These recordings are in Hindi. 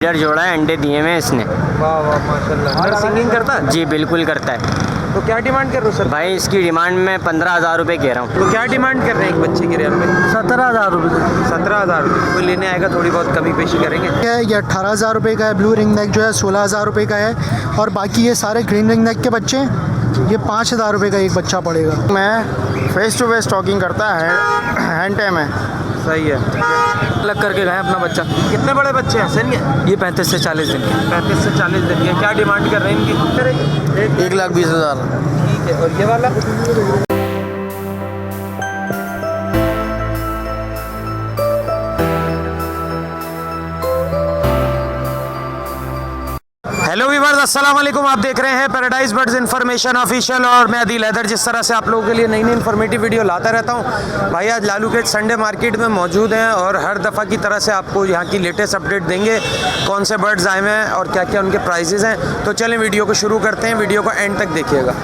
इधर जोड़ा है, अंडे दिए हुए हैं इसने। वाह वाह माशाल्लाह। और सिंगिंग करता है? जी बिल्कुल करता है। तो क्या डिमांड कर रहे हो सर? भाई इसकी डिमांड में 15,000 रुपये कह रहा हूँ। तो क्या डिमांड कर रहे हैं एक बच्चे के रेल में? 17,000 रुपये। 17,000 रुपये। कोई लेने आएगा थोड़ी बहुत कमी पेशी करेंगे? ये 18,000 रुपये का है। ब्लू रिंग नेक जो है 16,000 रुपये का है। और बाकी ये सारे ग्रीन रिंग नेक के बच्चे हैं, ये 5,000 रुपये का एक बच्चा पड़ेगा। मैं फेस टू फेस टॉकिंग करता है, हैंड टाइम है। सही है। अलग करके गए अपना बच्चा। कितने बड़े बच्चे हैं सर ये? ये 35 से 40 दिन के। 35 से 40 दिन के। क्या डिमांड कर रहे हैं इनकी? 1,20,000। ठीक है। और ये वाला? हेलो व्यूअर्स, अस्सलाम वालेकुम। आप देख रहे हैं पैराडाइज बर्ड्स इन्फॉर्मेशन ऑफिशियल और मैं अदील हैदर। जिस तरह से आप लोगों के लिए नई नई इन्फॉर्मेटिव वीडियो लाता रहता हूं, भाई आज लालू खेत संडे मार्केट में मौजूद हैं और हर दफ़ा की तरह से आपको यहाँ की लेटेस्ट अपडेट देंगे, कौन से बर्ड्स आए हैं और क्या क्या उनके प्राइजेज़ हैं। तो चलें वीडियो को शुरू करते हैं, वीडियो को एंड तक देखिएगा।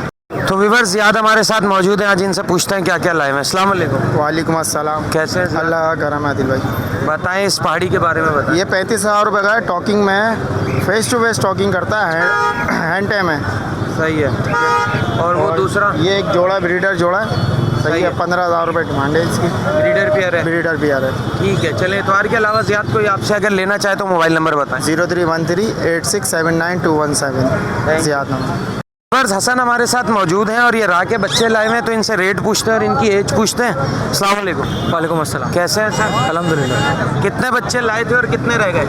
तो व्यूअर्स याद हमारे साथ मौजूद हैं, आज इनसे पूछते हैं क्या क्या लाए हैं। अस्सलाम वालेकुम। वालेकुम अस्सलाम। कैसे हैं सर? अल्लाह का करम है आदिल भाई। बताएं इस पहाड़ी के बारे में बताएं। ये 35,000 रुपये का है। टॉकिंग में फेस टू फेस टॉकिंग करता है, हैंड टाइम है। सही है। और वो दूसरा? ये एक जोड़ा ब्रीडर जोड़ा है। सही है। 15,000 रुपये डिमांड है इसकी। ब्रीडर पेयर है? ब्रीडर पेयर है। ठीक है। चलें, इतवार के अलावा ज़ियाद कोई आपसे अगर लेना चाहे तो मोबाइल नंबर बताएं। 03138679 ज़ियाद नंबर। बर्ड्स हसन हमारे साथ मौजूद हैं और ये राह के बच्चे लाए हुए हैं, तो इनसे रेट पूछते हैं और इनकी एज पूछते हैं। अस्सलाम वालेकुम। वालेकुम अस्सलाम। कैसे हैं सर? अल्हम्दुलिल्लाह। कितने बच्चे लाए थे और कितने रह गए?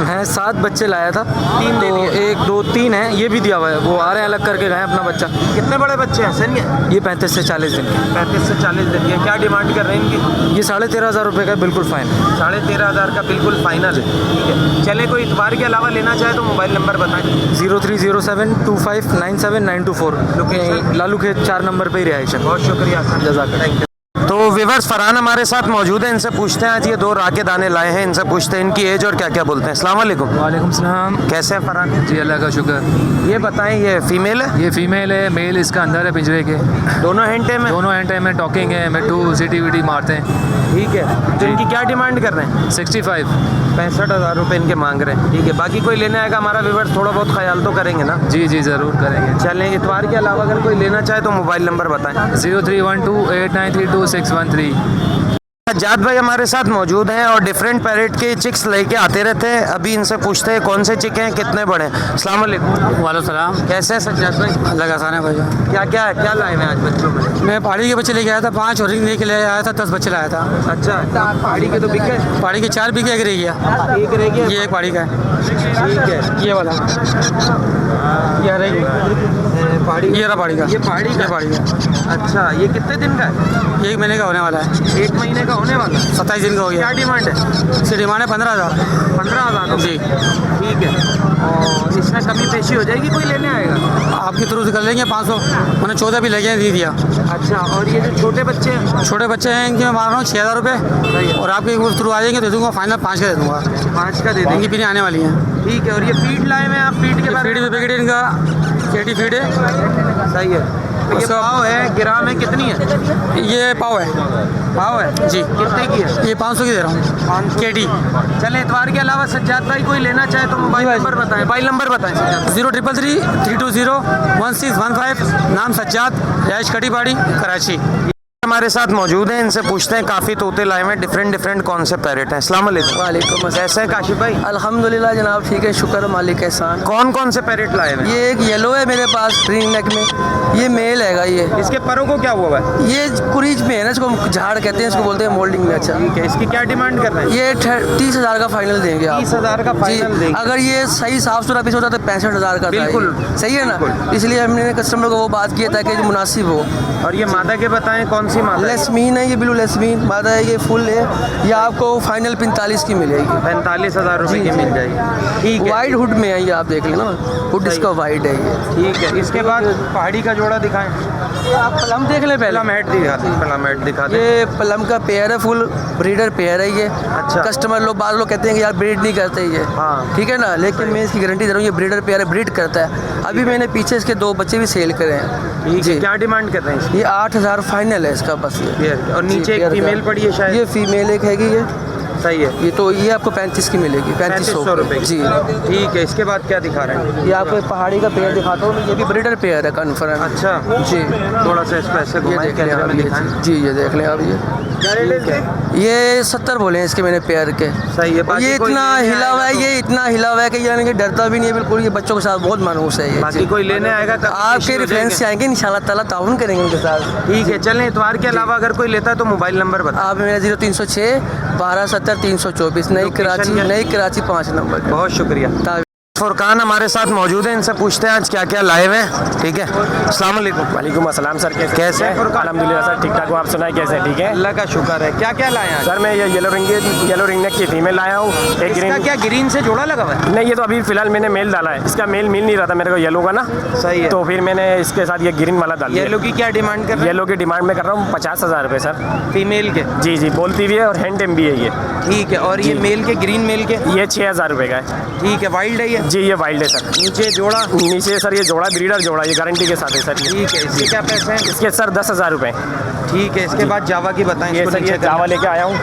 हैं 7 बच्चे लाया था। 3 दे तो दिए। 1 2 3 है, ये भी दिया हुआ है। वो आ रहे हैं अलग करके गए अपना बच्चा। कितने बड़े बच्चे हैं सर ये 35 से 40 दिन के। 35 से 40 दिन के। क्या डिमांड कर रहे हैं इनकी? ये 13,500 रुपये का बिल्कुल फाइन। 13,500 का बिल्कुल फाइनल है। ठीक है। चले, कोई इतवार के अलावा लेना चाहे तो मोबाइल नंबर बताएं। 0307259794। लोकेशन? लालू खेत 4 नंबर पे ही रिहाइश है। बहुत शुक्रिया सर। जज़ाकल्लाह। तो व्यूअर्स फरहान हमारे साथ मौजूद हैं, इनसे पूछते हैं। आज ये 2 राह के दाने लाए हैं, इनसे पूछते हैं इनकी एज और क्या क्या बोलते हैं। अस्सलाम वालेकुम। वालेकुम सलाम। कैसे हैं फरहान? जी अल्लाह का शुक्र। ये बताएं, ये फीमेल है? ये फीमेल है, मेल इसका अंदर है पिंजरे के। दोनों हैंड में? दोनों एंड टाइम में टॉकिंग है, मिट्टू सीटी वीटी मारते हैं। ठीक है। तो इनकी क्या डिमांड कर रहे हैं? 65। 65,000 रुपये इनके मांग रहे हैं। ठीक है। बाकी कोई लेने आएगा हमारा व्यूअर्स थोड़ा बहुत ख्याल तो करेंगे ना? जी जी ज़रूर करेंगे। चलें, इतवार के अलावा अगर कोई लेना चाहे तो मोबाइल नंबर बताएं। 031289326113। सज्जाद भाई हमारे साथ मौजूद हैं और डिफरेंट पैरेट के चिक्स लेके आते रहते हैं। अभी इनसे पूछते हैं कौन से चिक हैं, कितने बड़े हैं। अस्सलाम वालेकुम। वालेकुम सलाम। कैसे हैं सज्जाद भाई? अल्लाह का आसान है भाई। क्या क्या लाए हैं आज बच्चों में? मैं पहाड़ी के बच्चे लेके आया था 5 और रिंग लेके ले आया था 10 बच्चे लाया था। अच्छा, पहाड़ी के तो बिके? पहाड़ी के 4 बिके, एक रह गया। एक रह गया? ये एक पहाड़ी का है। ठीक है। ये वाला ये रह पहाड़ी? ये रहा पहाड़ी का। ये पहाड़ी का? ये पहाड़ी का। अच्छा, ये कितने दिन का है? 1 महीने का होने वाला है। 1 महीने का होने वाला? 27 दिन का हो क्या गया। डिमांड है? इसकी डिमांड है 15,000। 15,000 जी। ठीक है। और इसमें कमी पेशी हो जाएगी, कोई लेने आएगा? आपके थ्रू से कर लेंगे 500। मैंने 14 भी लेके दे दिया। अच्छा, और ये जो छोटे बच्चे हैं? छोटे बच्चे हैं, इनके मैं मार रहा हूँ 6,000 रुपये। और आपके थ्रू आ जाएंगे दे दूँगा, फाइनल 5 का दे दूँगा। 5 का दे इनकी देंगे। पीने आने वाली हैं। ठीक है। और ये फीड लाए हुए हैं आप? फीड के बारे फीड भी पैकेट इनका 80 फीड है। सही है। तो ये उसका- पाव है, ग्राम है, कितनी है? ये पाव है। पाव है जी। कितने की है? ये 500 की दे रहा हूँ। 500 केटी। चले, इतवार के अलावा सज्जाद भाई कोई लेना चाहे तो मोबाइल नंबर बताएं। मोबाइल नंबर बताएं सज्जाद। 0333-320-1615। नाम सज्जाद, रैश कटीबाड़ी, कराची। हमारे साथ मौजूद हैं, इनसे पूछते हैं। काफ़ी तोते लाए हुए हैं, डिफरेंट कौन से पैरेट हैं। अस्सलाम वालेकुम। वालेकुम अस्सलाम। कैसे हैं काशिफ भाई? अल्हम्दुलिल्लाह जनाब, ठीक है, शुक्र मालिक एहसान। कौन से पैरेट लाए हुए हैं? ये एक येलो है मेरे पास ग्रीन नेक में, ये मेल हैगा। ये इसके परों को क्या हुआ है? ये कुरीज में है ना, इसको झाड़ कहते हैं, इसको बोलते हैं मोल्डिंग में। अच्छा, ठीक है। इसकी क्या डिमांड कर रहे हैं? ये 30,000 का फाइनल देंगे आप। 30,000 का फाइनल जी। देंगे। अगर ये सही साफ सुथरा पीस होता तो 65,000 का था। बिल्कुल। ये सही है ना? इसलिए हमने कस्टमर को वो बात की ताकि जो मुनासिब हो। और ये मादा के बताएं, कौन सी मादा है? लेसमीन है ये, ब्लू लेसमीन मादा है, ये फुल है। ये आपको फाइनल 45 की मिलेगी। 45,000 रुपये जी, की जी। मिल जाएगी। ठीक है। वाइट हुड में है ये, आप देख लेना, हुड इसका वाइट है ये। ठीक है। इसके बाद पहाड़ी का जोड़ा दिखाएं। आप प्लम देख लें पहले। प्लम हेड दिखा दें। ये प्लम का पेयर है, फुल ब्रीडर पेयर है ये। अच्छा। कस्टमर लोग बाद लोग कहते हैं कि यार ब्रीड नहीं करते ये। हाँ। ठीक है ना, लेकिन मैं इसकी गारंटी दे रहा हूँ, ये ब्रीडर पेयर है, ब्रीड करता है। अभी मैंने पीछे इसके 2 बच्चे भी सेल करे हैं। ठीक जी। है। क्या डिमांड कर रहे हैं इसकी? ये 8,000 फाइनल है इसका बस ये। पेयर की। और नीचे जी, एक पेयर फीमेल का। पड़ी है शायद। ये फीमेल एक हैगी ये। सही है। ये तो ये आपको 35 की मिलेगी, 3500 रुपए की। जी। ठीक है, इसके बाद क्या दिखा रहे हैं? ये आपको एक पहाड़ी का पेड़ दिखाता हूँ, ये भी ब्रीडर पेयर है कन्फर्म। अच्छा जी। थोड़ा सा इसको ऐसे ये घुमाएं, देख लें कैमरे आप, में दिखाएं। जी ये देख लें आप ये। क्या रेट है इसके? ये 70 बोले हैं इसके मैंने पेयर के। सही है। और बाकी ये कोई इतना लेने हिला हुआ है, आएगा तो- ये इतना हिला हुआ है कि यानी कि डरता भी नहीं है बिल्कुल। ये बच्चों के साथ बहुत मनहूस है ये। बाकी कोई लेने आएगा तो आपके रेफरेंस से आएंगे इंशाल्लाह ताला ताउन करेंगे उनके साथ। ठीक है। चलें, इतवार के अलावा अगर कोई लेता है तो मोबाइल नंबर बता। आप मेरा 0306 1270 324 नई लोकेशन क्या? कराची 5 नंबर का। बहुत शुक्रिया। फुरकान हमारे साथ मौजूद हैं, इनसे पूछते हैं आज क्या क्या लाए हुए हैं। ठीक है, अस्सलाम वालेकुम। वालेकुम अस्सलाम सर, कैसे हैं? अल्हम्दुलिल्लाह सर, ठीक ठाक हो। आप सुनाए कैसे हैं? ठीक है अल्लाह का शुक्र है। क्या क्या लाए हैं आज? सर, मैं ये येलो रिंग नेक की फीमेल लाया हूँ। एक इसका ग्रीन, क्या ग्रीन से जोड़ा लगा हुआ है? नहीं ये तो अभी फिलहाल मैंने मेल डाला है। इसका मेल मिल नहीं रहा था मेरे को येलो का ना, सही है। तो फिर मैंने इसके साथ ये ग्रीन वाला डाल दिया। येलो की क्या डिमांड कर रहे येलो की डिमांड में कर रहा हूँ 50,000 रुपये सर। हैं? फीमेल के। जी जी, बोलती भी है और हैंड टेम भी है ये। ठीक है। और ये मेल के, ग्रीन मेल के? ये 6,000 रुपये का है। ठीक है। वाइल्ड है ये? जी ये वाइल्ड है सर। नीचे जोड़ा? नीचे सर ये जोड़ा ब्रीडर जोड़ा, ये गारंटी के साथ है सर ये। ठीक है। इसके क्या पैसे हैं? इसके सर 10,000 रुपये। ठीक है। इसके बाद जावा की बताएं। ये इसको सर ये नीचे जावा लेके आया हूँ।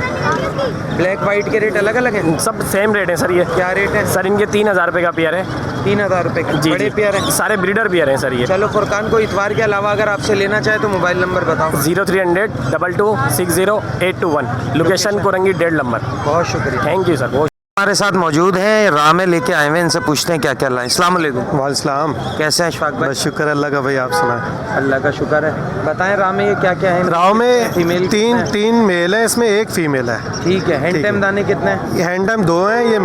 ब्लैक वाइट के रेट अलग अलग है? सब सेम रेट है सर ये। क्या रेट है? सर इनके 3,000 रुपये का पेयर है। 3000 रुपये का? जी बड़े जी, पेयर है? सारे ब्रीडर पेयर हैं सर ये। चलो फुरकान को इतवार के अलावा अगर आपसे लेना चाहे तो मोबाइल नंबर बताओ। 0300 22 60 821, लोकेशन कोरंगी 1.5 नंबर। बहुत शुक्रिया। Thank you sir. बहुत हमारे साथ मौजूद हैं, रामे लेके आए हुए हैं, इनसे पूछते हैं क्या क्या लाए। अस्सलाम वालेकुम। वालेकुम। कैसे हैं अशफाक भाई? बस शुक्र अल्लाह का भाई, आप सुनाएं। अल्लाह का शुक्र है। बताएं रामे ये क्या क्या है? राव में फीमेल तीन मेल है, इसमें एक फीमेल है। ठीक है। हैंड ठीक टाइम है। दाने कितने हैं? ये हैंड टाइम 2 हैं, ये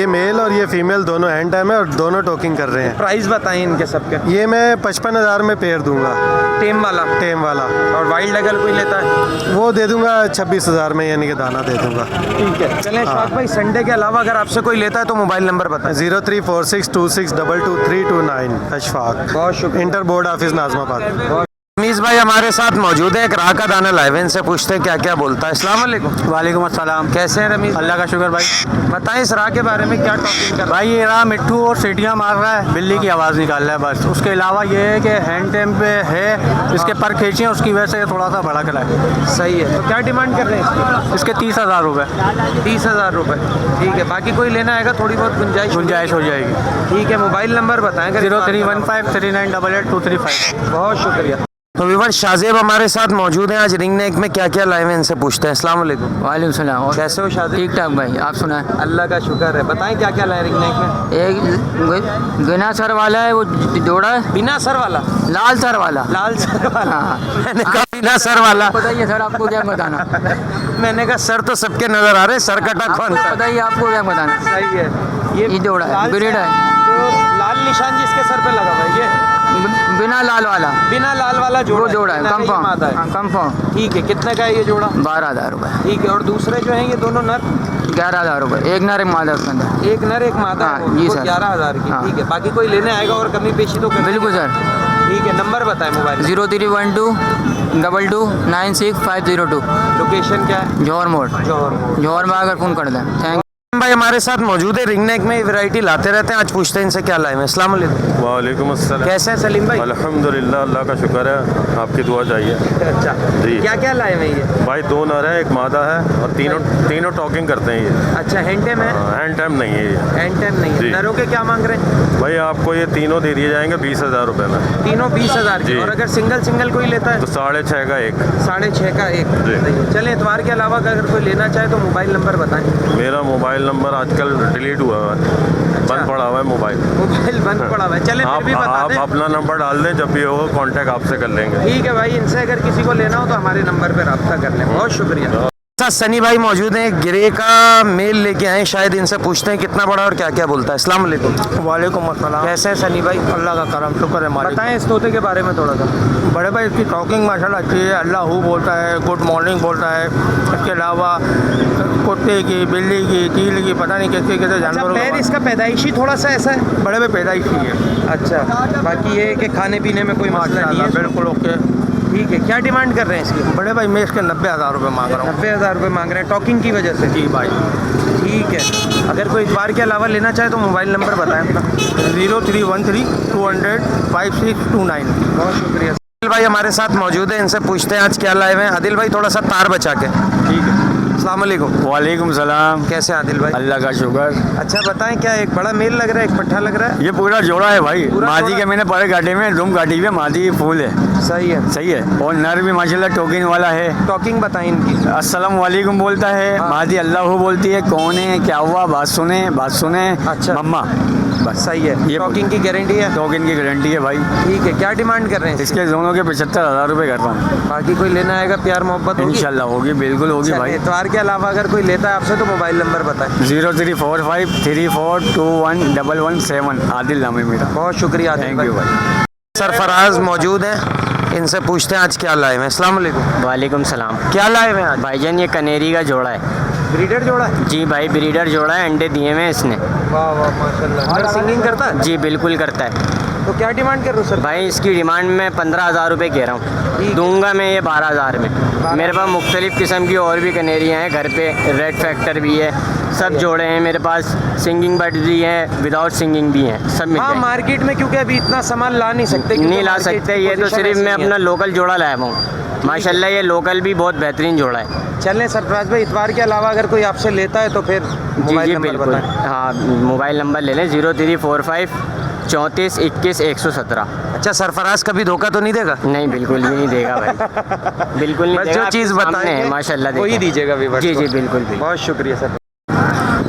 मेल और ये फीमेल दोनों हैंड टाइम है और दोनों टॉकिंग कर रहे हैं। प्राइस बताएं इनके सबके। ये मैं 55,000 में पेयर दूंगा, टेम वाला? टेम वाला। और वाइल्ड अगर कोई लेता है? वो दे दूंगा 26,000 में, यानी कि दाना दे दूंगा। ठीक है। चलें अशफाक भाई, संडे के अलावा अगर आपसे कोई लेता है तो मोबाइल नंबर बताएं। 034626222329 अशफाक। बहुत शुक्रिया। Inter board office Nazimabad. Rameez भाई हमारे साथ मौजूद है, एक राह का दाना लाए हुए हैं, इनसे पूछते हैं क्या क्या बोलता है। अस्सलाम वालेकुम। वालेकुम अस्सलाम। कैसे हैं रमीज? अल्लाह का शुक्र भाई। बताएं इस राह के बारे में, क्या टॉपिक कर? भाई ये रहा मिट्टू और सीटियाँ मार रहा है, बिल्ली की आवाज़ निकाल रहा है बस। उसके अलावा ये है कि हैंड टेम पे है, इसके पर खींचे हैं, उसकी वजह से थोड़ा सा भड़क रहा है। सही है। तो क्या डिमांड कर रहे हैं इसके 30,000 रुपये 30,000 रुपये। ठीक है। बाकी कोई लेना आएगा थोड़ी बहुत गुंजाइश हो जाएगी। ठीक है। मोबाइल नंबर बताएं। 0315398835। बहुत शुक्रिया। तो विवर शाजेब हमारे साथ मौजूद हैं, आज रिंग नेक में क्या क्या लाए हुए हैं इनसे पूछते हैं। अस्सलाम वालेकुम। वालेकुम सलाम। और कैसे हो शाजेब? ठीक ठाक भाई, आप सुनाएं। अल्लाह का शुक्र है। बताएं क्या क्या लाए रिंग नेक में? एक गना सर वाला है, वो जोड़ा है, बिना सर वाला? लाल सर वाला। लाल सर वाला? हाँ। मैंने कहा बिना सर वाला। बताइए सर, आपको क्या बताना? मैंने कहा सर तो सबके नजर आ रहे, सर कटा कौन सा? बताइए आपको क्या बताना? सही है। ये जोड़ा है, लाल ब्रीड सर- है। जो लाल निशान जिसके सर पे लगा हुआ है ये बिना लाल वाला, बिना लाल वाला वो जोड़ा है, कितना का ये मादा है? कंफर्म। ठीक है। कितने का है ये जोड़ा? 12,000 रुपये। ठीक है। और दूसरे जो हैं ये दोनों नर? 11,000 रुपये। एक नर एक मादा उसके अंदर। एक नर एक मादा हाँ, है, जी वो सर। 11,000 की। हाँ। ठीक है। बाकी कोई लेने आएगा और कमी पेशी तो कर बिल्कुल सर। ठीक है। नंबर बताएं मोबाइल। 0312 22 96502। लोकेशन क्या है? जौहर मोड़। जौहर। जौहर में आकर फ़ोन कर दें। थैंक भाई हमारे साथ मौजूद है, रिंग नेक में वैरायटी लाते रहते हैं, आज पूछते हैं इनसे क्या लाए हैं। अस्सलाम वालेकुम। वालेकुम अस्सलाम। कैसे हैं सलीम भाई? अल्हम्दुलिल्लाह, अल्लाह का शुक्र है, आपकी दुआ चाहिए। अच्छा। जी। क्या क्या लाए हैं ये? भाई 2 नर है, एक मादा है और तीनों टॉकिंग करते हैं ये। अच्छा। हैंड टाइम है? हैंड टाइम नहीं है ये। हैंड टाइम नहीं है। जी। नरों के क्या मांग रहे हैं? भाई आपको ये तीनों दे दिए जाएंगे 20,000 रुपये में। तीनों 20,000 की। जी। और अगर सिंगल कोई लेता है तो 6.5 का एक। 6.5 का एक। जी। सही है। चलें इतवार के अलावा अगर कोई लेना चाहे तो मोबाइल नंबर बताएं। मेरा मोबाइल नंबर आजकल डिलीट हुआ है, बंद पड़ा हुआ है मोबाइल। मोबाइल बंद पड़ा हुआ है। चलें फिर भी बता आप दें। अपना नंबर डाल दें, जब भी होगा कांटेक्ट आपसे कर लेंगे। ठीक है भाई, इनसे अगर किसी को लेना हो तो हमारे नंबर पे रब्ता कर लें। बहुत शुक्रिया। सनी भाई मौजूद हैं, ग्रे का मेल लेके आए, शायद इनसे पूछते हैं कितना बड़ा और क्या क्या बोलता है। अस्सलाम वालेकुम। वालेकुम अस्सलाम। कैसे हैं सनी भाई? अल्लाह का करम शुक्र है मालिक। बताएं इस तोते के बारे में थोड़ा सा। बड़े भाई इसकी टॉकिंग माशाल्लाह अच्छी है, अल्लाह हू बोलता है, गुड मॉर्निंग बोलता है। इसके अलावा कुत्ते की, बिल्ली की, चील की, पता नहीं कैसे कैसे अच्छा, जानवरों पैर का इसका पैदाइशी थोड़ा सा ऐसा है? बड़े भाई पैदाइशी है। अच्छा। बाकी ये है कि खाने पीने में कोई मसला नहीं माशाल्लाह है? बिल्कुल ओके। ठीक है। क्या डिमांड कर रहे हैं इसकी? बड़े भाई मैं इसके 90,000 रुपये मांग रहा हूँ। 90,000 रुपये मांग रहे हैं टॉकिंग की वजह से? जी भाई। ठीक है। अगर कोई इतवार के अलावा लेना चाहे तो मोबाइल नंबर बताएं अपना। 0313 200 5629। बहुत शुक्रिया। आदिल भाई हमारे साथ मौजूद है, इनसे पूछते हैं आज क्या लाए हुए हैं। आदिल भाई थोड़ा सा तार बचा के। ठीक है। अस्सलाम वालेकुम। वालेकुम सलाम। कैसे हैं आदिल भाई? अल्लाह का शुक्र। अच्छा बताएं, क्या एक बड़ा मेल लग रहा है, एक पट्ठा लग रहा है? ये पूरा जोड़ा है भाई। पूरा मादी जोड़ा? के मैंने परे काटे में दुम काटी हुई है, मादी फूल है। सही है। सही है। और नर भी माशाल्लाह टोकिन वाला है। टॉकिंग बताएं इनकी। अस्सलाम वालेकुम बोलता है, हाँ। मादी अल्लाह बोलती है, कौन है, क्या हुआ, बात सुने अच्छा। मम्मा। बस सही है। ये टॉकिंग की गारंटी है? टोकिन की गारंटी है भाई। ठीक है। क्या डिमांड कर रहे हैं इसके दोनों के 75,000 रुपये कर रहा हूँ। बाकी कोई लेना आएगा, प्यार मोहब्बत होगी? इंशाल्लाह होगी, बिल्कुल होगी चलिए, भाई। इतवार के अलावा अगर कोई लेता है आपसे तो मोबाइल नंबर बताएं। 0345342117 आदिल नाम है मेरा। बहुत शुक्रिया आदिल थैंक यू भाई। सरफराज मौजूद हैं, इनसे पूछते हैं आज क्या लाए हैं। अस्सलाम वालेकुम। वालेकुम सलाम। क्या लाए हैं आज? भाईजान ये कनेरी का जोड़ा है। ब्रीडर जोड़ा है? जी भाई ब्रीडर जोड़ा है, अंडे दिए हुए हैं इसने। वाह वाह माशाल्लाह। और सिंगिंग करता है? जी बिल्कुल करता है। तो क्या डिमांड कर रहे हो सर? भाई इसकी डिमांड मैं 15,000 रुपये कह रहा हूँ, दूंगा मैं ये 12,000 में। मेरे पास मुख्तलिफ़ किस्म की और भी कनेरियाँ हैं घर पे, रेड फैक्टर भी है, सब जोड़े हैं मेरे पास। सिंगिंग बर्ड भी हैं, विदाउट सिंगिंग भी हैं, सब मिल हाँ, जाएंगे। मार्केट में क्योंकि अभी इतना सामान ला नहीं सकते, क्योंकि नहीं ला मार्केट सकते, की ये तो पोजीशन सिर्फ ऐसी मैं है। अपना लोकल जोड़ा लाया हूँ। माशाल्लाह ये लोकल भी बहुत बेहतरीन जोड़ा है। चलें सरफराज भाई, इतवार के अलावा अगर कोई आपसे लेता है तो फिर जी मोबाइल जी नंबर बिल्कुल। बताएं। हाँ मोबाइल नंबर ले लें 0345 34 21 117। अच्छा, सरफराज कभी धोखा तो नहीं देगा? नहीं बिल्कुल भी नहीं देगा भाई, बिल्कुल नहीं बस देगा। जो चीज़ आपके सामने बताएंगे है माशाल्लाह वही देगा। दीजिएगा व्यूअर्स जी को। जी बिल्कुल भी। बहुत शुक्रिया सर।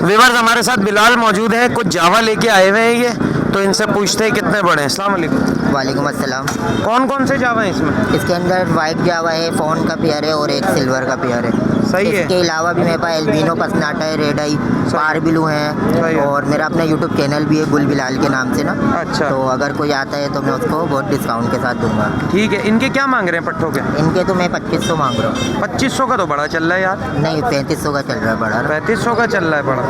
व्यूअर्स हमारे साथ बिलाल मौजूद हैं, कुछ जावा लेके आए हुए हैं ये, तो इनसे पूछते हैं कितने बड़े हैं। अस्सलाम वालेकुम। वालेकुम अस्सलाम। कौन कौन से जावा हैं इसमें? इसके अंदर वाइट जावा है, फ़ोन का पेयर है और एक सिल्वर का पेयर है। सही है। इसके अलावा भी मेरे पास एल्बिनो पसनाटा है, रेड आई, पार ब्लू सही है, है। और मेरा अपना यूट्यूब चैनल भी है गुल बिलाल के नाम से ना। अच्छा। तो अगर कोई आता है तो मैं उसको बहुत डिस्काउंट के साथ दूंगा। ठीक है। इनके क्या मांग रहे हैं पट्टों के? इनके तो मैं 2500 मांग रहा हूँ। 2500 का तो बड़ा चल रहा है यार। नहीं, 3500 का चल रहा है बड़ा। 3500 का चल रहा है बड़ा।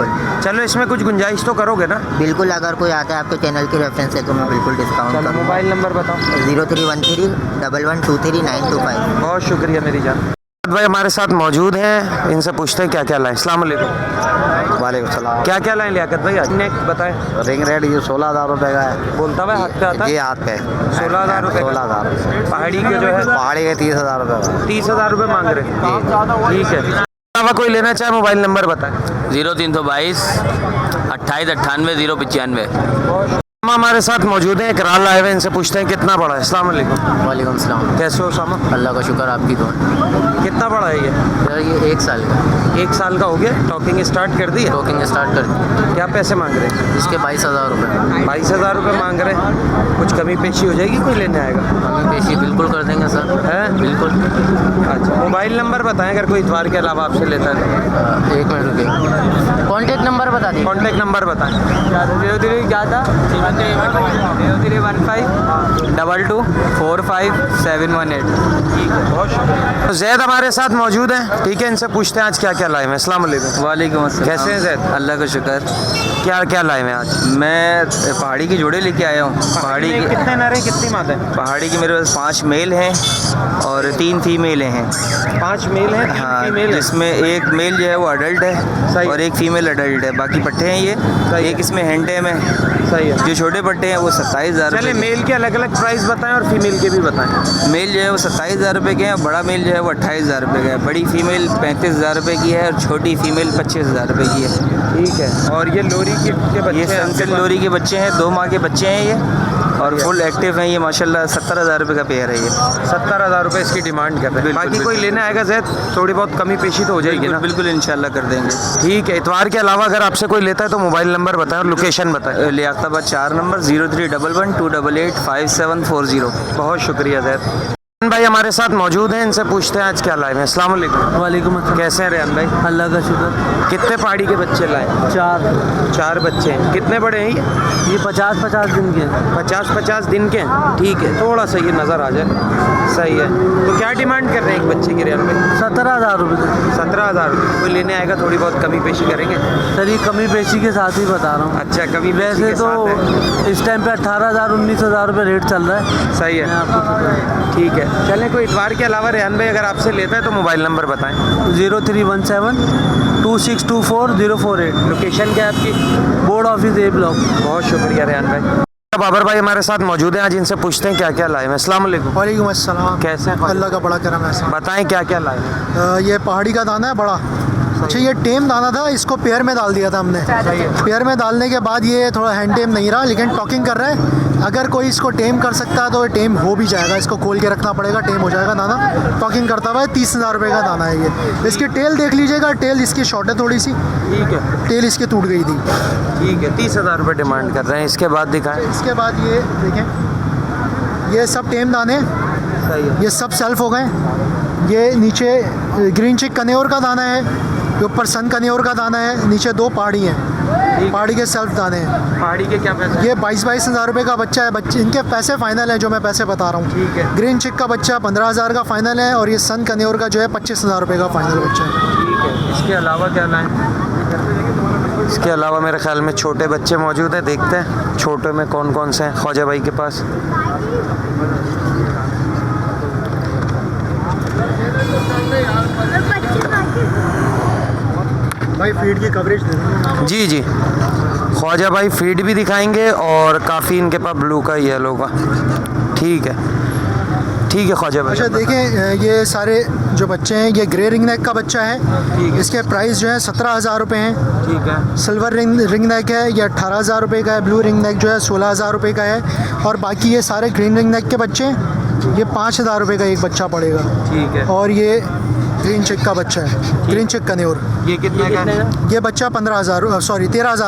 चलो इसमें कुछ गुंजाइश तो करोगे ना? बिल्कुल, अगर कोई आता है आपके चैनल के रेफरेंस से तो मैं बिल्कुल डिस्काउंट चलो करूँगा। मोबाइल नंबर बताओ। 0313 11233925। बहुत शुक्रिया मेरी जान। भाई हमारे साथ मौजूद हैं, इनसे पूछते हैं क्या क्या लाए। अस्सलाम वालेकुम। वालेकुम सलाम। क्या क्या लाए लियाकत भाई आज? नेक बताएं। रिंग रेड ये 16,000 रुपये का है। बोलता भाई हाथ पे आता है? ये हाथ पे 16,000 रुपये। 16,000। पहाड़ी के जो है पहाड़ी के 30,000 रुपये का। 30,000 रुपये मांग रहे हैं। ठीक है। अलावा कोई लेना चाहे मोबाइल नंबर बताएं। 0322 28 98 095। हम हमारे साथ मौजूद हैं, करार लाए हुए हैं, इनसे पूछते हैं कितना बड़ा है। अस्सलाम वालेकुम। वालेकुम सलाम। कैसे हो सामा? अल्लाह का शुक्र, आपकी दुआ। कितना बड़ा है ये? यार ये 1 साल का। 1 साल का हो गया? टॉकिंग स्टार्ट कर दी है? टॉकिंग स्टार्ट कर दी। क्या पैसे मांग रहे हैं? इसके 22,000 रुपये। 22,000 रुपये मांग रहे हैं। कुछ कमी पेशी हो जाएगी, कोई लेने आएगा? कमी पेशी बिल्कुल कर देंगे सर। है बिल्कुल। अच्छा, मोबाइल नंबर बताएं अगर कोई इतवार के अलावा आपसे लेता है। 1 मिनट रुकिए, कॉन्टेक्ट नंबर बता दीजिए। कॉन्टेक्ट नंबर बताएं। 031522457118। ठीक है, बहुत शुक्रिया। तो जैद हमारे साथ मौजूद हैं, ठीक है, इनसे पूछते हैं आज क्या क्या लाए हैं। अस्सलाम वालेकुम। वालेकुम अस्सलाम। कैसे हैं जैद? अल्लाह का शुक्र। क्या क्या लाए हैं आज? मैं पहाड़ी के जोड़े लेके आया हूँ। पहाड़ी में के कितने नर हैं, कितनी मादा है? पहाड़ी के मेरे पास 5 मेल हैं और 3 फीमेल हैं। 5 मेल हैं, 3 हाँ, फीमेल हैं। जिसमें एक मेल जो है वो अडल्ट है सही। और एक फीमेल अडल्ट है, बाकी पट्टे हैं ये। एक इसमें हैंडे में सही है। जो छोटे पट्टे हैं वो 27,000 चले रुपये। मेल के अलग अलग प्राइस बताएं और फीमेल के भी बताएं। मेल जो है वो 27,000 रुपये के हैं, बड़ा मेल जो है वो 28,000 रुपये का है, बड़ी फीमेल 35,000 रुपये की है और छोटी फीमेल 25,000 रुपये की है। ठीक है। और ये लोरी के बच्चे ये हैं आपके सनसिल्क पास? लोरी के बच्चे हैं, 2 माह के बच्चे हैं ये, और फुल एक्टिव हैं ये माशाल्लाह। 70,000 रुपये का पेयर है ये। 70,000 रुपये इसकी डिमांड कर रहे हैं। बिल्कुल, बाकी कोई बिल्कुल। लेने आएगा जैद, थोड़ी बहुत कमी पेशी तो हो जाएगी ना? बिल्कुल इंशाल्लाह कर देंगे। ठीक है। इतवार के अलावा अगर आपसे कोई लेता है तो मोबाइल नंबर बताएं और लोकेशन बताएं। लियाकताबाद 4 नंबर 0311 288 5740। बहुत शुक्रिया जैद भाई हमारे साथ मौजूद हैं, इनसे पूछते हैं आज क्या लाए हैं। अस्सलाम वालेकुम। वालेकुम अस्सलाम। कैसे हैं रेहान भाई? अल्लाह का शुक्र। कितने पहाड़ी के बच्चे लाए? 4 बच्चे हैं। कितने बड़े हैं ये 50-50 दिन के। 50-50 दिन के हैं। ठीक है, थोड़ा सा ये नज़र आ जाए। सही है। तो क्या डिमांड कर रहे हैं एक बच्चे की रेहान भाई? 17,000 रुपये। 17,000 रुपये। कोई लेने आएगा थोड़ी बहुत कमी पेशी करेंगे? सर ये कमी पेशी के साथ ही बता रहा हूँ। अच्छा, कमी पेशी वैसे के तो साथ है। इस टाइम पे 18,000-19,000 रुपये रेट चल रहा है। सही है। मैं आपको ठीक है। चलें, कोई इतवार के अलावा रेहान भाई अगर आपसे लेता है तो मोबाइल नंबर बताएं। 0317 2624 048। लोकेशन क्या है आपकी? Board office A block. बहुत शुक्रिया रेहान भाई। बाबर भाई हमारे साथ मौजूद हैं, आज इनसे पूछते हैं क्या क्या लाए हैं। अस्सलाम वालेकुम। वालेकुम अस्सलाम। कैसे हैं? अल्लाह का बड़ा करम है। बताएं क्या क्या लाए हैं। ये पहाड़ी का दाना है बड़ा, अच्छा ये टेम दाना था, इसको पेयर में डाल दिया था हमने। पेयर में डालने के बाद ये थोड़ा हैंड टेम नहीं रहा, लेकिन टॉकिंग कर रहा है। अगर कोई इसको टेम कर सकता है तो ये टेम हो भी जाएगा, इसको खोल के रखना पड़ेगा, टेम हो जाएगा दाना। टॉकिंग करता हुआ है। 30,000 रुपये का दाना है ये। इसकी टेल देख लीजिएगा, टेल इसकी शॉर्ट है थोड़ी सी, ठीक है, टेल इसकी टूट गई थी। ठीक है, 30,000 रुपये डिमांड कर रहे हैं। इसके बाद दिखाएं। इसके बाद ये देखें, ये सब टेम दाने, सही है, ये सब सेल्फ हो गए। ये नीचे ग्रीन चिक कन्योर का दाना है, ये ऊपर सन कन्योर का दाना है, नीचे 2 पहाड़ी हैं, पहाड़ी के सेल्फ दाने हैं। पहाड़ी के क्या पैसे? ये 22,000 रुपये का बच्चा है। बच्चे इनके पैसे फाइनल है, जो मैं पैसे बता रहा हूँ। ठीक है। ग्रीन चिक का बच्चा 15,000 का फाइनल है, और ये सन कन्योर का जो है 25,000 रुपये का फाइनल बच्चा है। ठीक है, इसके अलावा क्या लाएं? इसके अलावा मेरे ख्याल में छोटे बच्चे मौजूद हैं, देखते हैं छोटे में कौन कौन से हैं ख्वाजा भाई के पास। भाई फीड की कवरेज दे दो। जी जी, ख्वाजा भाई फीड भी दिखाएंगे और काफ़ी इनके पास ब्लू का येलो का। ठीक है, ठीक है ख्वाजा भाई। अच्छा देखें, ये सारे जो बच्चे हैं, ये ग्रे रिंग नेक का बच्चा है। इसके प्राइस जो है 17,000 रुपये हैं। ठीक है। सिल्वर रिंग नेक है, ये 18,000 रुपये का है। ब्लू रिंग नेक जो है 16,000 रुपये का है। और बाकी ये सारे ग्रीन रिंग नेक के बच्चे हैं, ये 5,000 रुपये का एक बच्चा पड़ेगा। ठीक है। और ये ग्रीन चिक का बच्चा है, ग्रीन चिक कन्योर, ये कितने का है? ये बच्चा 13,000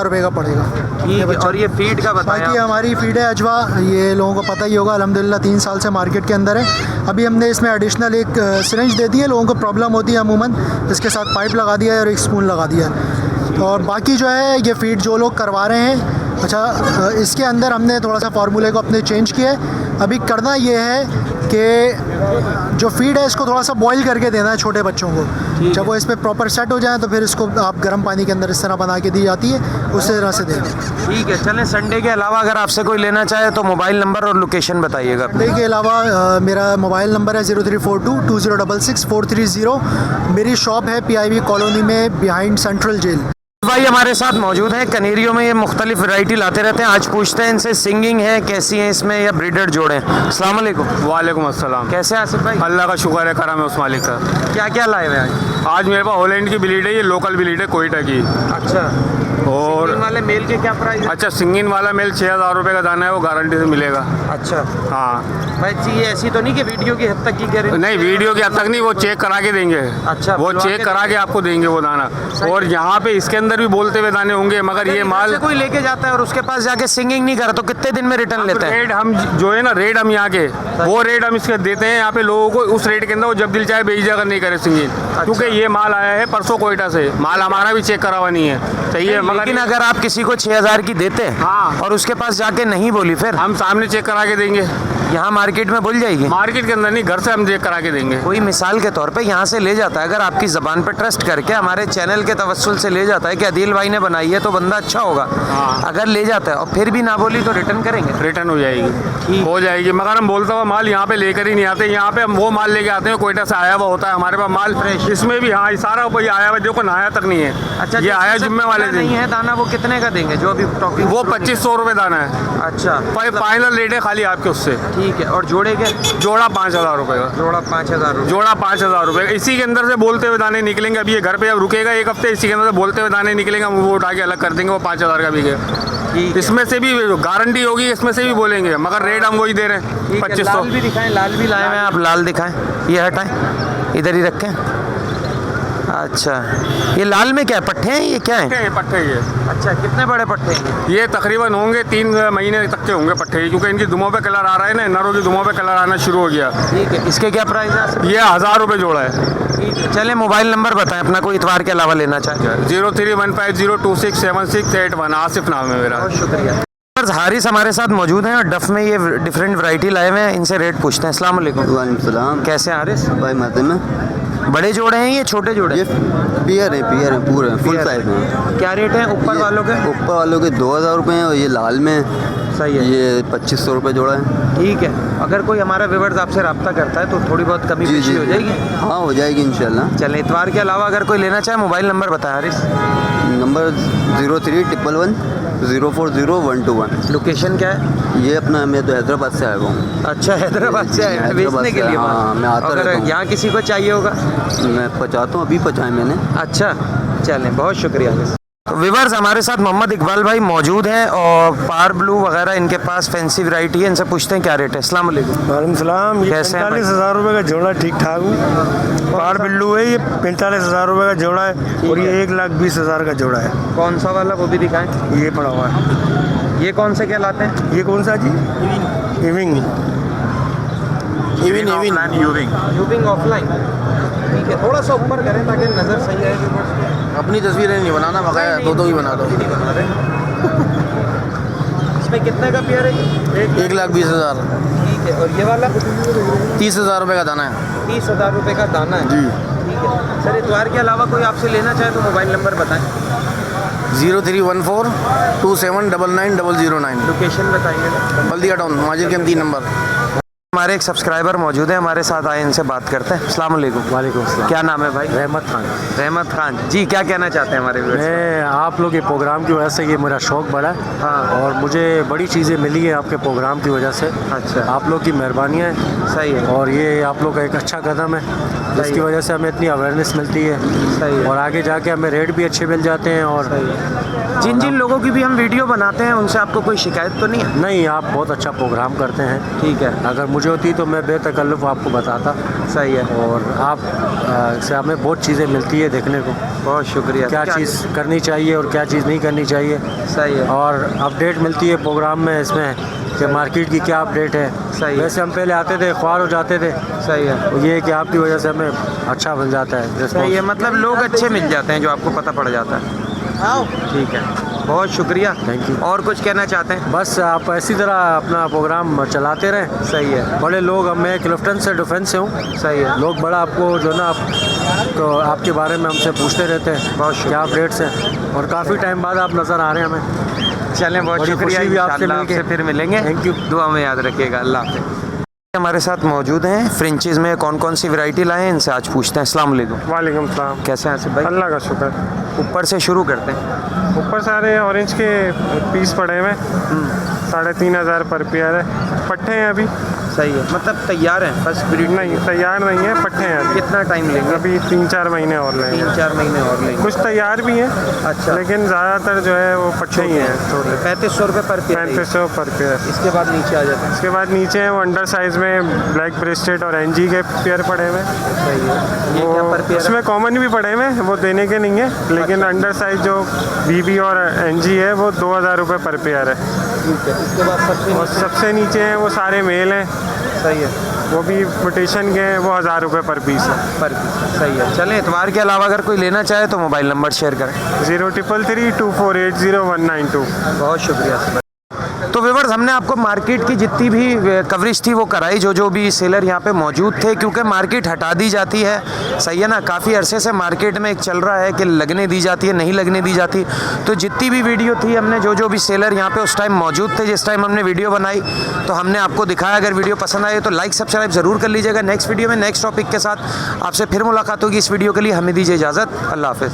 रुपये का पड़ेगा। ठीक है। और ये फीड का बताया? बाकी हमारी फीड है अजवा, ये लोगों को पता ही होगा, अल्हम्दुलिल्लाह 3 साल से मार्केट के अंदर है। अभी हमने इसमें एडिशनल एक सिरिंज दे दी है, लोगों को प्रॉब्लम होती है अमूमन, इसके साथ पाइप लगा दिया है और एक स्पून लगा दिया है। और बाकी जो है ये फीड जो लोग करवा रहे हैं, अच्छा इसके अंदर हमने थोड़ा सा फार्मूले को अपने चेंज किया है। अभी करना ये है कि जो फीड है इसको थोड़ा सा बॉईल करके देना है छोटे बच्चों को। जब वो इस पर प्रॉपर सेट हो जाए तो फिर इसको आप गर्म पानी के अंदर इस तरह बना के दी जाती है, उस तरह से दें। ठीक है। चलें, संडे के अलावा अगर आपसे कोई लेना चाहे तो मोबाइल नंबर और लोकेशन बताइएगा। संडे के अलावा मेरा मोबाइल नंबर है 0342-2066-430। मेरी शॉप है PIB कॉलोनी में, बिहाइंड सेंट्रल जेल। भाई हमारे साथ मौजूद हैं। कनेरियों में ये मुख्तलिफ वैरायटी लाते रहते हैं। आज पूछते हैं इनसे सिंगिंग है कैसी है इसमें, या ब्रीडर जोड़े हैं। अस्सलाम वालेकुम। वालेकुम अस्सलाम। कैसे हैं आसिफ भाई? अल्लाह का शुक्र है, करम है उस मालिक का। क्या क्या लाए हुए हैं आज मेरे पास हॉलैंड की ब्रीड है, ये लोकल ब्रीड है कोयटा की। अच्छा। और सिंगिंग वाले मेल के क्या प्राइस है? अच्छा, सिंगिन वाला मेल 6,000 रुपये का दाना है, वो गारंटी से मिलेगा। अच्छा। हाँ भाई ये ऐसी तो नहीं कि वीडियो की हद तक की करें? नहीं, वीडियो की हद तक नहीं, वो चेक करा के देंगे। अच्छा, वो बुलवा चेक के करा के आपको देंगे वो दाना। और यहाँ पे इसके अंदर भी बोलते हुए दाने होंगे, मगर ये माल कोई लेके जाता है और उसके पास जाके सिंगिंग नहीं करा तो कितने दिन में रिटर्न लेते हैं? रेट हम जो है ना, रेट हम यहाँ के वो रेट हम इसके देते हैं यहाँ पे लोगों को। उस रेट के अंदर वो जब दिल चाहे बेच अगर नहीं करे सिंगिंग। क्योंकि ये माल आया है परसों कोयटा से, माल हमारा भी चेक करा हुआ नहीं है, सही है। मगर लेकिन अगर आप किसी को 6,000 की देते हैं हाँ, और उसके पास जाके नहीं बोली, फिर हम सामने चेक करा के देंगे। यहाँ मार्केट में बोल जाएगी? मार्केट के अंदर नहीं, घर से हम चेक करा के देंगे। कोई मिसाल के तौर पे यहाँ से ले जाता है, अगर आपकी ज़बान पे ट्रस्ट करके हमारे चैनल के तवस्सुल से ले जाता है कि अदील भाई ने बनाई है तो बंदा अच्छा होगा। हाँ। अगर ले जाता है और फिर भी ना बोली तो रिटर्न करेंगे? रिटर्न हो जाएगी, हो जाएगी। मगर हम बोलता हुआ माल यहाँ पे लेकर ही नहीं आते। यहाँ पे हम वो माल लेके आते हैं कोयटा से आया हुआ होता है हमारे पास माल फ्रेश। इसमें भी हाँ, सारा ऊपर आया हुआ, देखो नहाया तक नहीं है। अच्छा, ये आया जुम्मे वाले दिन नहीं है दाना, वो कितने का देंगे जो अभी टॉकिंग? वो 2500 रुपये दाना है। अच्छा, फाइनल रेट है खाली आपके उससे। ठीक है। और जोड़े के? जोड़ा 5,000 रुपये का। जोड़ा 5,000 रुपये। जोड़ा 5,000 रुपये। इसी के अंदर से बोलते हुए दाने निकलेंगे। अभी ये घर पे अब रुकेगा 1 हफ्ते, इसी के अंदर से बोलते हुए दाने निकलेंगे, हम वो उठा के अलग कर देंगे, वो 5,000 का बिकेगा। इसमें से भी गारंटी होगी, इसमें से भी बोलेंगे, मगर रेट हम वही दे रहे हैं 2500। लाल भी दिखाएं, लाल भी लाए हुए हैं आप, लाल दिखाएं। ये हटाएं, इधर ही रखें। अच्छा, ये लाल में क्या है, पट्टे हैं, ये क्या है? पट्टे ये। अच्छा, कितने बड़े पट्टे हैं ये? तकरीबन होंगे 3 महीने तक के होंगे पट्टे, क्योंकि इनकी दुमों पे कलर आ रहा है ना, नरों की दुमों पे कलर आना शुरू हो गया। ठीक है। इसके क्या प्राइस है? ये 1,000 रुपये जोड़ा है। ठीक है। चले, मोबाइल नंबर बताएं अपना, कोई इतवार के अलावा लेना चाहे। 0315026761। आसिफ नाम है मेरा। बहुत शुक्रिया। हारिस हमारे साथ मौजूद हैं और डफ में ये डिफरेंट वैरायटी लाए हुए हैं, इनसे रेट पूछते हैं। अस्सलाम वालेकुम। वालेकुम सलाम। कैसे हैं हारिस भाई? मजे में। बड़े जोड़े हैं ये छोटे जोड़े? ये पियर है पूरे फुल साइज में। क्या रेट है ऊपर वालों के? ऊपर वालों के 2,000 रुपये हैं और ये लाल में सही है, ये 2500 रुपये जोड़ा है। ठीक है। अगर कोई हमारा व्यूअर्स आपसे रब्ता करता है तो थोड़ी बहुत कमी पेशी हो जाएगी? हाँ, हो जाएगी इंशाल्लाह। चलें, इतवार के अलावा अगर कोई लेना चाहे, मोबाइल नंबर बताएं हारिस। नंबर 0311104121। लोकेशन क्या है? ये अपना, मैं तो हैदराबाद से आया हुआ हूँ। अच्छा, हैदराबाद से आया बेचने के लिए? हाँ, मैं आता रहता अगर हूँ। यहाँ किसी को चाहिए होगा? मैं पहुँचाता हूँ, अभी पहुँचाए मैंने। अच्छा, चलें, बहुत शुक्रिया। तो व्यूअर्स, हमारे साथ मोहम्मद इकबाल भाई मौजूद हैं और पार ब्लू वगैरह इनके पास फैंसी वैरायटी है, इनसे पूछते हैं क्या रेट है। अस्सलाम वालेकुम। वालेकुम सलाम। ये कैसे हैं भाई? 45,000 रुपये का जोड़ा ठीक ठाक हूँ। पार बिल्लू है, ये 45,000 रुपये का जोड़ा है और ये 1,20,000 का जोड़ा है। कौन सा वाला वो भी दिखाएं। ये पड़ा हुआ है। ये कौन से कहलाते हैं? ये कौन सा जी? इविंग। यूविंग ऑफलाइन। ठीक है, थोड़ा सा ऊपर करें ताकि नज़र सही आए। अपनी तस्वीरें नहीं बनाना, बकाया दो ही बना दो। इसमें कितने का पेयर है? 1,20,000। ठीक है, और ये वाला 30,000 रुपये का दाना है। 30,000 रुपये का दाना है जी। ठीक है सर, इतवार के अलावा कोई आपसे लेना चाहे तो मोबाइल नंबर बताएं। 0314 2799 009। लोकेशन बताइएगा। बल्दिया टाउन, माजिर के 3 नंबर। हमारे एक सब्सक्राइबर मौजूद है हमारे साथ, आए इनसे बात करते हैं। अस्सलाम वालेकुम। वालेकुम अस्सलाम। क्या नाम है भाई? रहमत खान। रहमत खान जी, क्या कहना चाहते हैं हमारे व्यूअर्स? मैं आप लोग के प्रोग्राम की वजह से ये मेरा शौक़ बढ़ा है। हाँ। और मुझे बड़ी चीज़ें मिली है आपके प्रोग्राम की वजह से। अच्छा। आप लोग की मेहरबानी है। सही है। और ये आप लोग का एक अच्छा कदम है जिसकी वजह से हमें इतनी अवेयरनेस मिलती है। सही है। और आगे जाके हमें रेट भी अच्छे मिल जाते हैं। और जिन जिन लोगों की भी हम वीडियो बनाते हैं उनसे आपको कोई शिकायत तो नहीं है? नहीं, आप बहुत अच्छा प्रोग्राम करते हैं। ठीक है। अगर मुझे होती तो मैं बेतकल्लुफ़ आपको बताता। सही है। और आप से हमें बहुत चीज़ें मिलती है देखने को। बहुत शुक्रिया। क्या चीज़ करनी चाहिए और क्या चीज़ नहीं करनी चाहिए। सही है। और अपडेट मिलती है प्रोग्राम में इसमें कि मार्केट की क्या अपडेट है। सही है। वैसे हम पहले आते थे, ख्वार हो जाते थे। सही है। और ये है कि आपकी वजह से हमें अच्छा मिल जाता है। सही है, मतलब लोग अच्छे मिल जाते हैं जो आपको पता पड़ जाता है। ठीक है, बहुत शुक्रिया। Thank you. और कुछ कहना चाहते हैं? बस आप इसी तरह अपना प्रोग्राम चलाते रहें। सही है। बड़े लोग, मैं क्लिफ्टन से डिफेंस से हूँ। सही है। लोग बड़ा आपको जो ना तो आपके बारे में हमसे पूछते रहते हैं बहुत क्या अपडेट्स हैं। और काफ़ी टाइम बाद आप नज़र आ रहे हैं हमें। चलें, बहुत बड़ी शुक्रिया। खुशी भी आपसे इंशाल्लाह मिलके। आपसे फिर मिलेंगे। Thank you. दुआ में याद रखिएगा। अल्लाह हाफ़िज़। हमारे साथ मौजूद हैं फ्रेंचीज़ में कौन कौन सी वैरायटी लाए हैं, इनसे आज पूछते हैं। अस्सलाम वालेकुम। वालेकुम सलाम। कैसे हैं आसिफ भाई? अल्लाह का शुक्र। ऊपर से शुरू करते हैं। ऊपर सारे ऑरेंज के पीस पड़े हुए, 3,500 पर पेयर है। पट्टे हैं अभी। सही है, मतलब तैयार हैं, फर्स्ट ब्रीड? नहीं, तैयार नहीं है, पट्टे हैं अभी। कितना टाइम लेंगे? अभी 3-4 महीने और लेंगे। 3-4 महीने और लेंगे। कुछ तैयार भी हैं। अच्छा। लेकिन ज़्यादातर जो है वो पट्टे ही हैं। 3500 रुपये पर पेयर। 3500 पर पेयर। इसके बाद नीचे आ जाते हैं। इसके बाद नीचे हैं वो अंडर साइज में ब्लैक ब्रेस्टेड और एनजी के पेयर पड़े हुए हैं। सही है। ये क्या पर पेयर? उसमें कॉमन भी पड़े हुए हैं, वो देने के नहीं है। लेकिन अंडर साइज जो बीबी और एनजी है वो 2,000 रुपये पर पेयर है। ठीक है। इसके बाद और सबसे नीचे हैं वो सारे मेल हैं। सही है। वो भी म्यूटेशन के हैं, वो 1,000 रुपये पर पीस है। पर सही है। चलें, इतवार के अलावा अगर कोई लेना चाहे तो मोबाइल नंबर शेयर करें। 0333 2480 बहुत शुक्रिया। तो व्यूअर्स, हमने आपको मार्केट की जितनी भी कवरेज थी वो कराई, जो भी सेलर यहाँ पे मौजूद थे, क्योंकि मार्केट हटा दी जाती है। सही है ना, काफ़ी अरसे से मार्केट में एक चल रहा है कि लगने दी जाती है, नहीं लगने दी जाती। तो जितनी भी वीडियो थी, हमने जो भी सेलर यहाँ पे उस टाइम मौजूद थे, जिस टाइम हमने वीडियो बनाई, तो हमने आपको दिखाया। अगर वीडियो पसंद आए तो लाइक सब्सक्राइब ज़रूर कर लीजिएगा। नेक्स्ट वीडियो में नेक्स्ट टॉपिक के साथ आपसे फिर मुलाकात होगी। इस वीडियो के लिए हमें दीजिए इजाज़त। अल्लाह हाफ़िज़।